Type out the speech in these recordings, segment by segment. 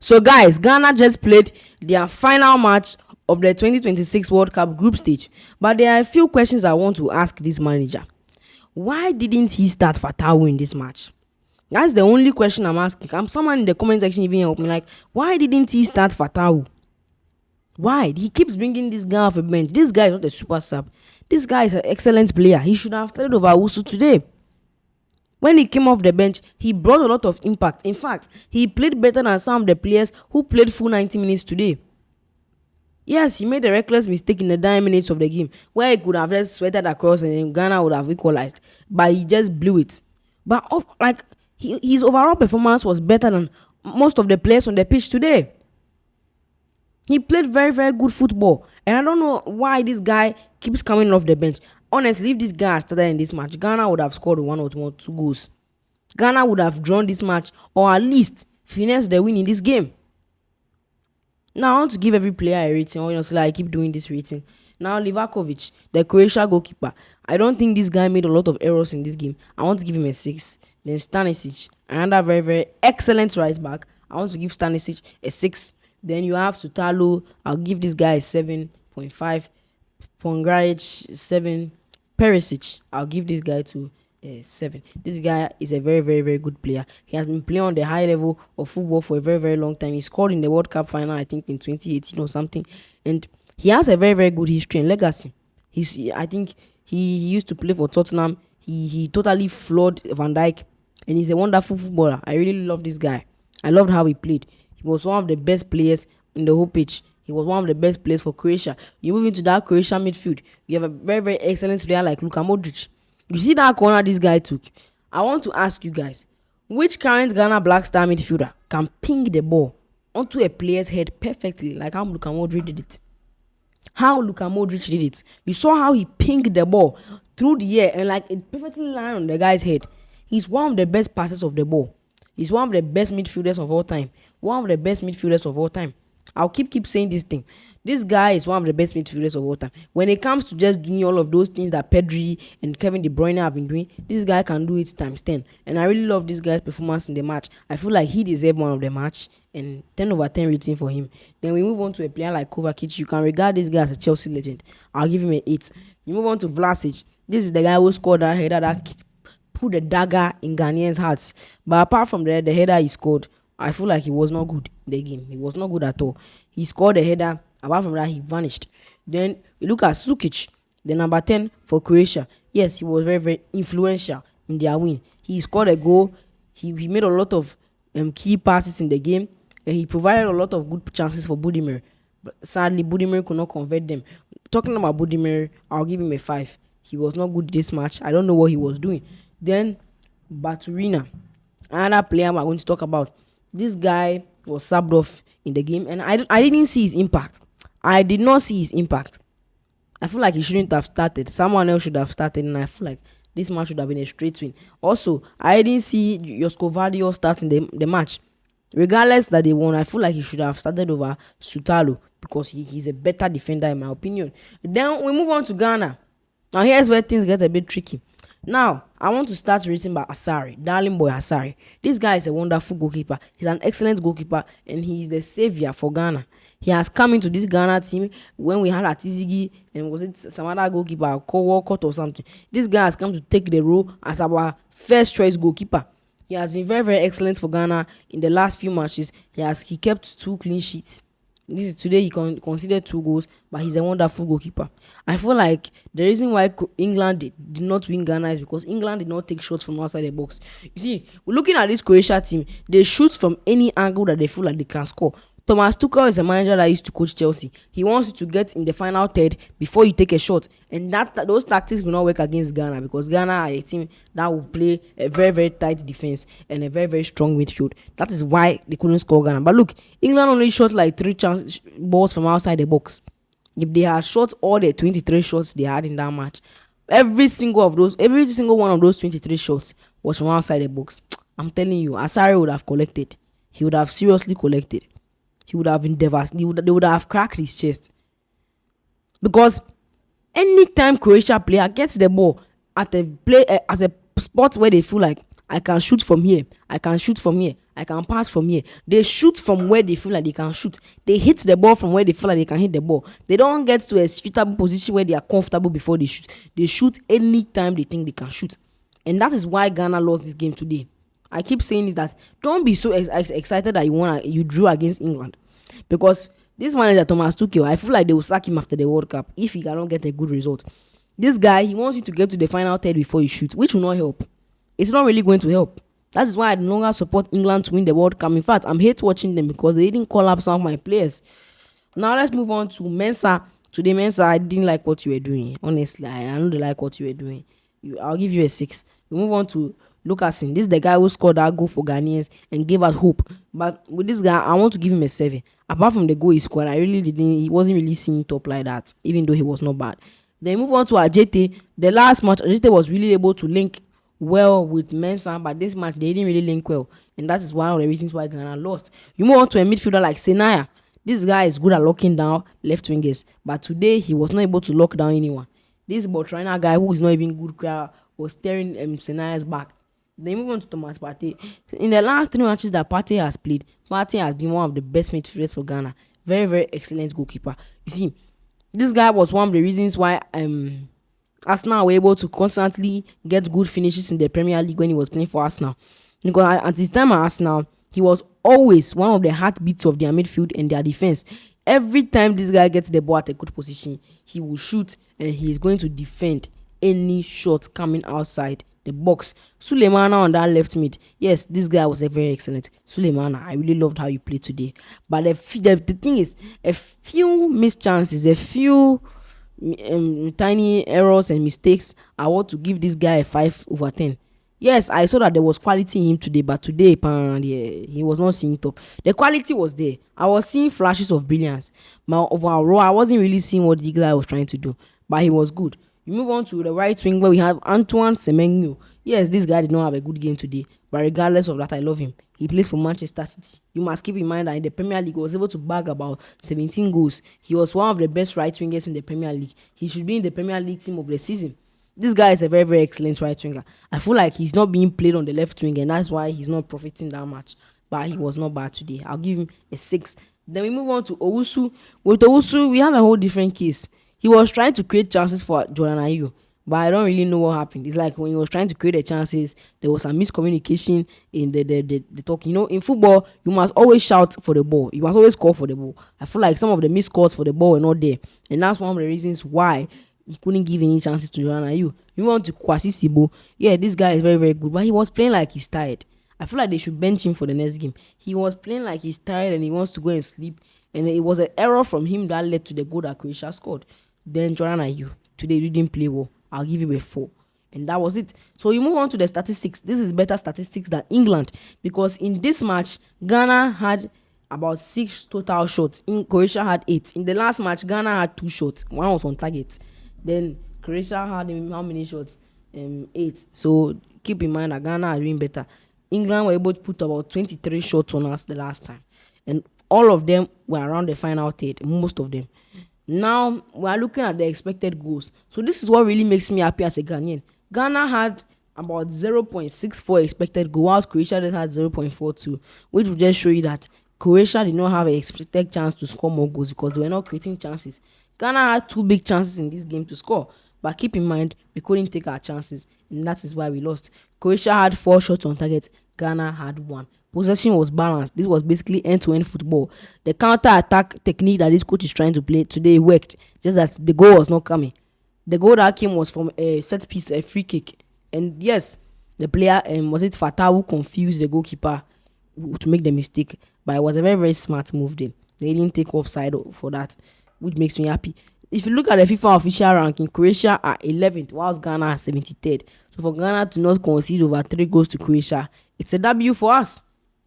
So, guys, Ghana just played their final match of the 2026 World Cup group stage. But there are a few questions I want to ask this manager. Why didn't he start Fatawu in this match? That's the only question I'm asking. Someone in the comment section even help me. Like, why didn't he start Fatawu? Why? He keeps bringing this guy off a bench. This guy is not a super sub. This guy is an excellent player. He should have started over Wusu today. When he came off the bench, he brought a lot of impact. In fact, he played better than some of the players who played full 90 minutes today. Yes, he made a reckless mistake in the 9 minutes of the game where he could have just sweated across and Ghana would have equalized, but he just blew it. But his overall performance was better than most of the players on the pitch today. He played very, very good football, and I don't know why this guy keeps coming off the bench. Honestly, if this guy had started in this match, Ghana would have scored one or two goals. Ghana would have drawn this match, or at least finessed the win in this game. Now I want to give every player a rating. Honestly, I keep doing this rating. Now Livakovic, the Croatia goalkeeper, I don't think this guy made a lot of errors in this game. I want to give him a 6. Then Stanisic, another very, very excellent right back. I want to give Stanisic a 6. Then you have Sutalo. I'll give this guy a 7.5. Pongrajic 7. Perisic, I'll give this guy to 7. This guy is a very, very, very good player. He has been playing on the high level of football for a very, very long time. He scored in the World Cup final, I think, in 2018 or something. And he has a very, very good history and legacy. I think he used to play for Tottenham. He totally floored Van Dijk, and he's a wonderful footballer. I really love this guy. I loved how he played. He was one of the best players in the whole pitch. He was one of the best players for Croatia. You move into that Croatia midfield, you have a very, very excellent player like Luka Modric. You see that corner this guy took? I want to ask you guys, which current Ghana Black Star midfielder can ping the ball onto a player's head perfectly like how Luka Modric did it? How Luka Modric did it. You saw how he pinged the ball through the air and like it perfectly landed on the guy's head. He's one of the best passers of the ball. He's one of the best midfielders of all time. One of the best midfielders of all time. I'll keep saying this thing. This guy is one of the best midfielders of all time. When it comes to just doing all of those things that Pedri and Kevin De Bruyne have been doing, this guy can do it times 10. And I really love this guy's performance in the match. I feel like he deserved one of the match and 10/10 rating for him. Then we move on to a player like Kovacic. You can regard this guy as a Chelsea legend. I'll give him an 8. You move on to Vlasic. This is the guy who scored that header that put the dagger in Ghanaians' hearts. But apart from the header he scored, I feel like he was not good in the game. He was not good at all. He scored a header. Apart from that, he vanished. Then you look at Sukic, the number 10 for Croatia. Yes, he was very, very influential in their win. He scored a goal. He made a lot of key passes in the game. And he provided a lot of good chances for Budimir. But sadly, Budimir could not convert them. Talking about Budimir, I'll give him a 5. He was not good this match. I don't know what he was doing. Then Baturina, another player we're going to talk about. This guy was subbed off in the game, and I didn't see his impact. I did not see his impact. I feel like he shouldn't have started. Someone else should have started, and I feel like this match should have been a straight win. Also, I didn't see Josko Vardio starting the match. Regardless that they won, I feel like he should have started over Sutalo because he's a better defender in my opinion. Then we move on to Ghana. Now here's where things get a bit tricky. Now, I want to start rating by Asari, darling boy Asari. This guy is a wonderful goalkeeper. He's an excellent goalkeeper, and he is the savior for Ghana. He has come into this Ghana team when we had Atizigi and was it some other goalkeeper, Walcott or something. This guy has come to take the role as our first choice goalkeeper. He has been very, very excellent for Ghana in the last few matches. He kept 2 clean sheets. This is today he considered 2 goals, but he's a wonderful goalkeeper. I feel like the reason why England did not win Ghana is because England did not take shots from outside the box. You see, we're looking at this Croatia team, they shoot from any angle that they feel like they can score. Thomas Tuchel is a manager that used to coach Chelsea. He wants you to get in the final third before you take a shot, and those tactics will not work against Ghana because Ghana are a team that will play a very, very tight defense and a very, very strong midfield. That is why they couldn't score Ghana. But look, England only shot like 3 balls from outside the box. If they had shot all the 23 shots they had in that match, every single one of those 23 shots was from outside the box. I'm telling you, Asari would have collected. He would have seriously collected. He would have been devastated. They would have cracked his chest. Because anytime Croatia player gets the ball at a spot where they feel like I can shoot from here. I can shoot from here. I can pass from here. They shoot from where they feel like they can shoot. They hit the ball from where they feel like they can hit the ball. They don't get to a suitable position where they are comfortable before they shoot. They shoot anytime they think they can shoot. And that is why Ghana lost this game today. I keep saying is that don't be so excited that you drew against England, because this manager Thomas Tuchel, I feel like they will sack him after the World Cup if he cannot get a good result. This guy, he wants you to get to the final third before you shoot, which will not help. It's not really going to help. That is why I no longer support England to win the World Cup. In fact, I'm hate watching them because they didn't call up some of my players. Now let's move on to Mensah. Today, Mensah, I didn't like what you were doing. Honestly, I don't like what you were doing. I'll give you a 6. We move on to Lucasen. This is the guy who scored that goal for Ghanaians and gave us hope. But with this guy, I want to give him a 7. Apart from the goal he scored, I really didn't. He wasn't really seen top like that, even though he was not bad. Then move on to Ajete. The last match, Ajete was really able to link well with Mensah, but this match they didn't really link well, and that is one of the reasons why Ghana lost. You move on to a midfielder like Senaya. This guy is good at locking down left wingers, but today he was not able to lock down anyone. This Botswana guy who is not even good was staring Senaya's back. Then move on to Thomas Partey. In the last 3 matches that Partey has played, Partey has been one of the best midfielders for Ghana. Very, very excellent goalkeeper. You see, this guy was one of the reasons why Arsenal were able to constantly get good finishes in the Premier League when he was playing for Arsenal. Because at his time at Arsenal, he was always one of the heartbeats of their midfield and their defense. Every time this guy gets the ball at a good position, he will shoot and he is going to defend any shot coming outside the box. Sulemana on that left mid. Yes, this guy was a very excellent. Sulemana, I really loved how you played today. But the thing is, a few missed chances, a few tiny errors and mistakes, I want to give this guy a 5/10. Yes, I saw that there was quality in him today, but today he was not seeing top. The quality was there. I was seeing flashes of brilliance, but overall I wasn't really seeing what the guy was trying to do, but he was good. You move on to the right wing where we have Antoine Semenyo. Yes, this guy did not have a good game today, but regardless of that, I love him. He plays for Manchester City. You must keep in mind that in the Premier League, he was able to bag about 17 goals. He was one of the best right wingers in the Premier League. He should be in the Premier League team of the season. This guy is a very, very excellent right winger. I feel like he's not being played on the left wing, and that's why he's not profiting that much. But he was not bad today. I'll give him a 6. Then we move on to Owusu. With Owusu, we have a whole different case. He was trying to create chances for Jordan Ayew, but I don't really know what happened. It's like when he was trying to create the chances, there was some miscommunication in the talk. You know, in football, you must always shout for the ball. You must always call for the ball. I feel like some of the missed calls for the ball were not there, and that's one of the reasons why he couldn't give any chances to Jordan Ayew. You want to Kwasi Sibo. Yeah, this guy is very, very good, but he was playing like he's tired. I feel like they should bench him for the next game. He was playing like he's tired and he wants to go and sleep, and it was an error from him that led to the goal that Croatia scored. Then Jordan Ayew, today he didn't play well. I'll give him a 4. And that was it. So you move on to the statistics. This is better statistics than England, because in this match, Ghana had about 6 total shots. In Croatia had 8. In the last match, Ghana had 2 shots. One was on target. Then Croatia had how many shots? 8. So keep in mind that Ghana are doing better. England were able to put about 23 shots on us the last time. And all of them were around the final third, most of them. Now we are looking at the expected goals. So this is what really makes me happy as a Ghanaian. Ghana had about 0.64 expected goals, whilst Croatia just had 0.42, which will just show you that Croatia did not have an expected chance to score more goals because they were not creating chances. Ghana had 2 big chances in this game to score, but keep in mind we couldn't take our chances, and that is why we lost. Croatia had 4 shots on target. Ghana had 1. Possession was balanced. This was basically end-to-end football. The counter-attack technique that this coach is trying to play today worked, just that the goal was not coming. The goal that came was from a set piece, a free kick. And yes, the player, was it Fatah, who confused the goalkeeper to make the mistake. But it was a very, very smart move there. They didn't take offside for that, which makes me happy. If you look at the FIFA official ranking, Croatia are 11th, whilst Ghana are 73rd. So for Ghana to not concede over 3 goals to Croatia, it's a W for us.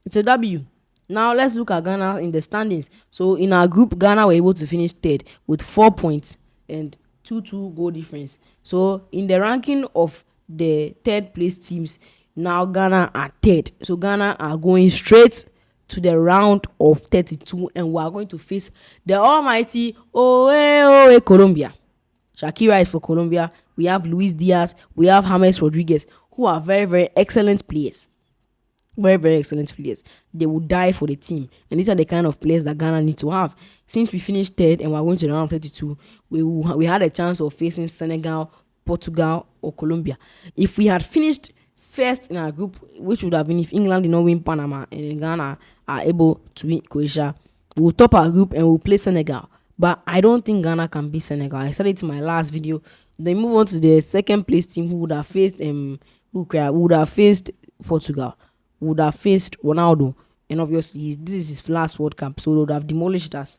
It's a W. Now let's look at Ghana in the standings. So in our group, Ghana were able to finish 3rd with 4 points and 2 goal difference. So in the ranking of the 3rd place teams, now Ghana are 3rd. So Ghana are going straight to the round of 32, and we are going to face the almighty Colombia. Shakira is for Colombia. We have Luis Diaz. We have James Rodriguez. who are very, very excellent players. Very, very excellent players. They will die for the team. And these are the kind of players that Ghana need to have. Since we finished third and we're going to the round of 32, we had a chance of facing Senegal, Portugal, or Colombia. If we had finished first in our group, which would have been if England did not win Panama and Ghana are able to win Croatia, we'll top our group and we'll play Senegal. But I don't think Ghana can beat Senegal. I said it in my last video. Then move on to the second place team who would have faced Portugal, would have faced Ronaldo, and obviously this is his last World Cup, so they would have demolished us.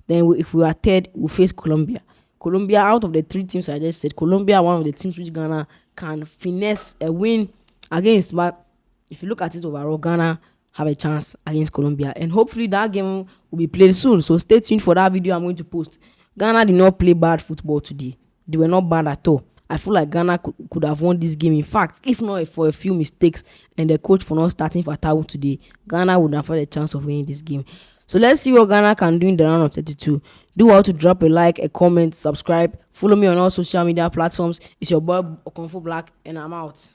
Then if we are third, we'll face Colombia. Colombia, out of the three teams I just said, Colombia one of the teams which Ghana can finesse a win against. But if you look at it overall, Ghana have a chance against Colombia, and hopefully that game will be played soon. So stay tuned for that video I'm going to post. Ghana did not play bad football today. They were not bad at all. I feel like Ghana could have won this game. In fact, if not for a few mistakes and the coach for not starting Fatawu today, Ghana would have had a chance of winning this game. So let's see what Ghana can do in the round of 32. Do well to drop a like, a comment, subscribe, follow me on all social media platforms. It's your boy Okonfo Black, and I'm out.